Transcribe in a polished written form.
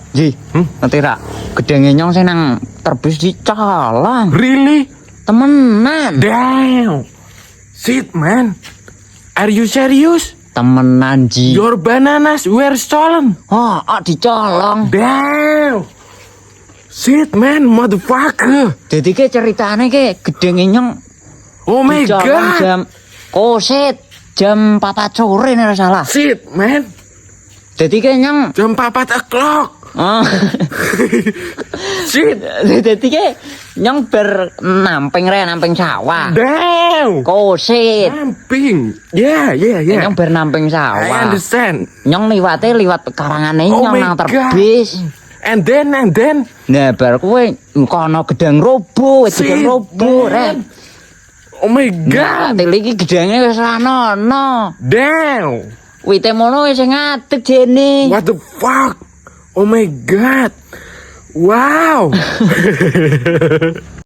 Ji, ngerti ra? Gedenge nyong sing nang terbis dicolong. Really? Temenan. Damn. Shit, man. Are you serious? Temenan, Ji. Your bananas were stolen. Oh, dicolong. Damn. Shit, man, motherfucker. Jadi ke ceritane ke gedenge nyong Oh my dicolong god. jam 4 sore nek ora salah. Shit, man. Jadi ke nyong Jam 4 o'clock. oh. Shit. Jadi ke nyong namping sawah. Damn. Kosit. Camping. Yeah. Nyong namping I sawah. understand. Nyong liwat karangane Oh nyong my nang God. terbis. And then. Nah, bar kowe kono gedang robo, Shit, gedang robo, man. Ren. Oh my Nah, god. iki gedangnya wis ana ono. Damn. Wite mono wis ngadeg jene. What the fuck? Oh my god. Wow.